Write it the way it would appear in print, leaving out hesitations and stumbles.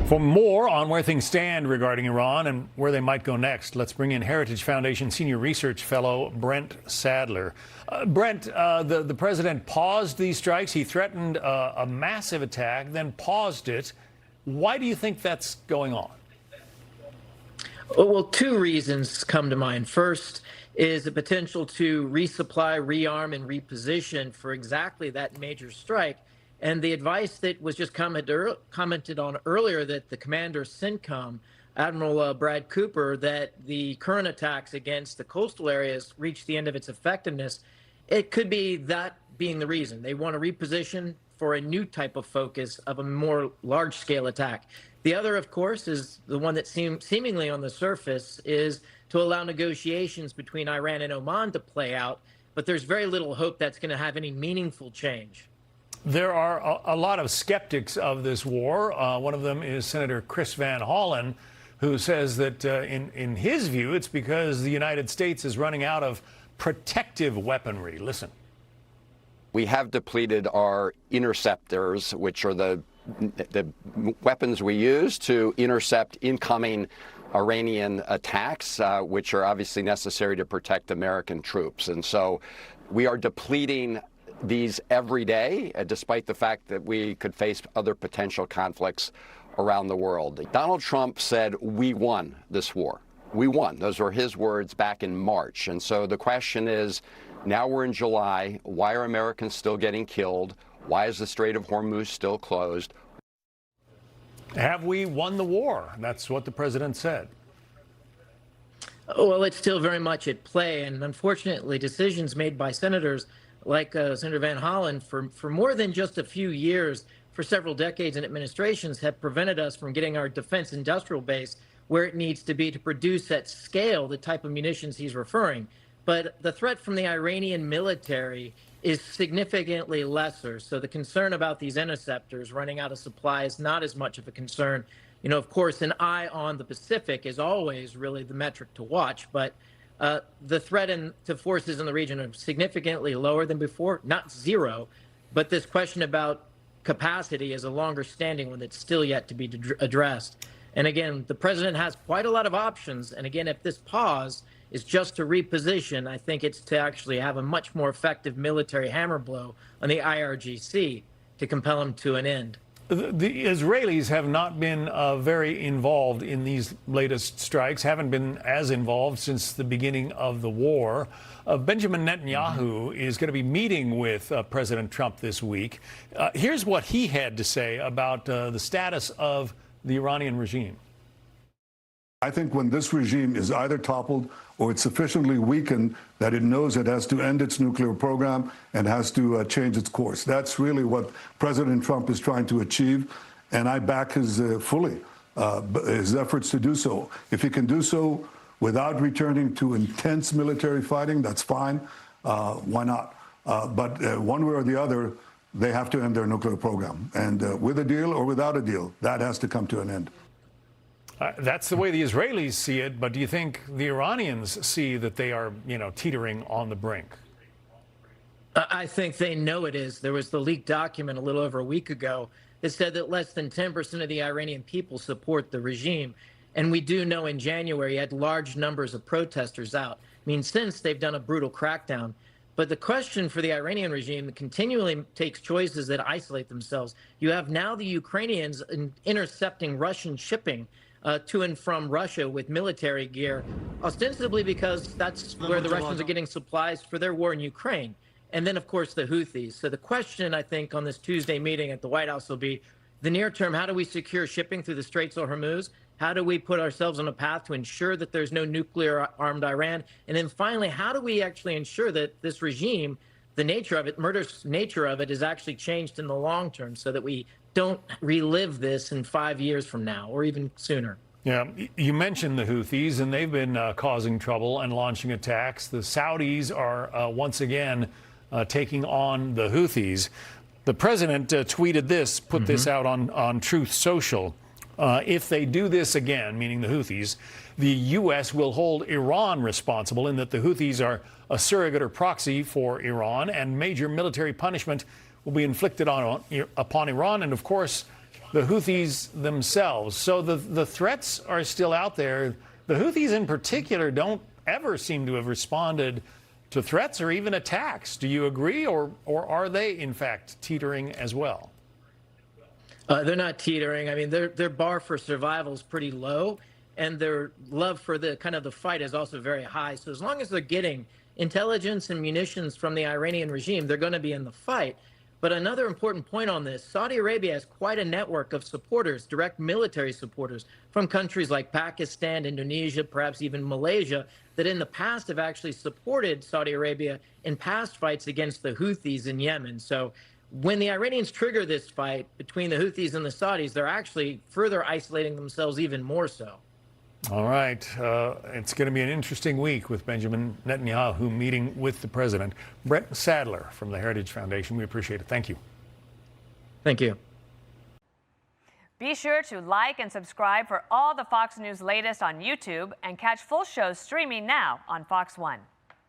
For more on where things stand regarding Iran and where they might go next, let's bring in Heritage Foundation Senior Research Fellow Brent Sadler. Brent, the president paused these strikes. He threatened a massive attack, then paused it. Why do you think that's going on? Well, two reasons come to mind. First is the potential to resupply, rearm, and reposition for exactly that major strike. And the advice that was just commented on earlier, that the commander CENTCOM, Admiral Brad Cooper, that the current attacks against the coastal areas reached the end of its effectiveness. It could be that being the reason. They want to reposition for a new type of focus of a more large-scale attack. The other, of course, is the one that seemingly on the surface is to allow negotiations between Iran and Oman to play out, but there's very little hope that's going to have any meaningful change. There are a lot of skeptics of this war. One of them is Senator Chris Van Hollen, who says that in his view, it's because the United States is running out of protective weaponry. Listen. We have depleted our interceptors, which are the weapons we use to intercept incoming Iranian attacks, which are obviously necessary to protect American troops. And so we are depleting these every day, despite the fact that we could face other potential conflicts around the world. Donald Trump said, "We won this war. We won." Those were his words back in March. And so the question is, now we're in July. Why are Americans still getting killed? Why is the Strait of Hormuz still closed? Have we won the war? That's what the president said. Well, it's still very much at play. And unfortunately, decisions made by senators like Senator Van Hollen for more than just a few years, for several decades and administrations, have prevented us from getting our defense industrial base where it needs to be to produce at scale the type of munitions he's referring. But the threat from the Iranian military is significantly lesser. So the concern about these interceptors running out of supply is not as much of a concern. You know, of course, an eye on the Pacific is always really the metric to watch, but the threat to forces in the region are significantly lower than before, not zero, but this question about capacity is a longer standing one that's still yet to be addressed. And again, the president has quite a lot of options. And again, if this pause is just to reposition, I think it's to actually have a much more effective military hammer blow on the IRGC to compel him to an end. The Israelis have not been very involved in these latest strikes, haven't been as involved since the beginning of the war. Benjamin Netanyahu is going to be meeting with President Trump this week. Here's what he had to say about the status of the Iranian regime. I think when this regime is either toppled or it's sufficiently weakened that it knows it has to end its nuclear program and has to change its course. That's really what President Trump is trying to achieve, and I back his fully his efforts to do so. If he can do so without returning to intense military fighting, that's fine. Why not? But one way or the other, they have to end their nuclear program. And with a deal or without a deal, that has to come to an end. That's the way the Israelis see it, but do you think the Iranians see that they are, teetering on the brink? I think they know it is. There was the leaked document a little over a week ago that said that less than 10% of the Iranian people support the regime. And we do know in January you had large numbers of protesters out. I mean, since they've done a brutal crackdown. But the question for the Iranian regime continually takes choices that isolate themselves. You have now the Ukrainians intercepting Russian shipping to and from Russia with military gear, ostensibly because that's where the Russians are getting supplies for their war in Ukraine. And then, of course, the Houthis. So the question, I think, on this Tuesday meeting at the White House will be, the near term, how do we secure shipping through the Straits of Hormuz? How do we put ourselves on a path to ensure that there's no nuclear-armed Iran? And then finally, how do we actually ensure that this regime, the nature of it, murderous nature of it, is actually changed in the long term so that we don't relive this in 5 years from now or even sooner? Yeah, you mentioned the Houthis, and they've been causing trouble and launching attacks. The Saudis are once again taking on the Houthis. The president tweeted this, put this out on Truth Social. If they do this again, meaning the Houthis, the U.S. will hold Iran responsible in that the Houthis are a surrogate or proxy for Iran, and major military punishment will be inflicted upon Iran. And, of course, the Houthis themselves. So the threats are still out there. The Houthis in particular don't ever seem to have responded to threats or even attacks. Do you agree, or are they in fact teetering as well? They're not teetering. I mean, their bar for survival is pretty low, and their love for the kind of the fight is also very high. So as long as they're getting intelligence and munitions from the Iranian regime, they're going to be in the fight. But another important point on this, Saudi Arabia has quite a network of supporters, direct military supporters from countries like Pakistan, Indonesia, perhaps even Malaysia, that in the past have actually supported Saudi Arabia in past fights against the Houthis in Yemen. So when the Iranians trigger this fight between the Houthis and the Saudis, they're actually further isolating themselves even more so. All right. It's going to be an interesting week with Benjamin Netanyahu meeting with the president. Brent Sadler from the Heritage Foundation. We appreciate it. Thank you. Thank you. Be sure to like and subscribe for all the Fox News latest on YouTube and catch full shows streaming now on Fox One.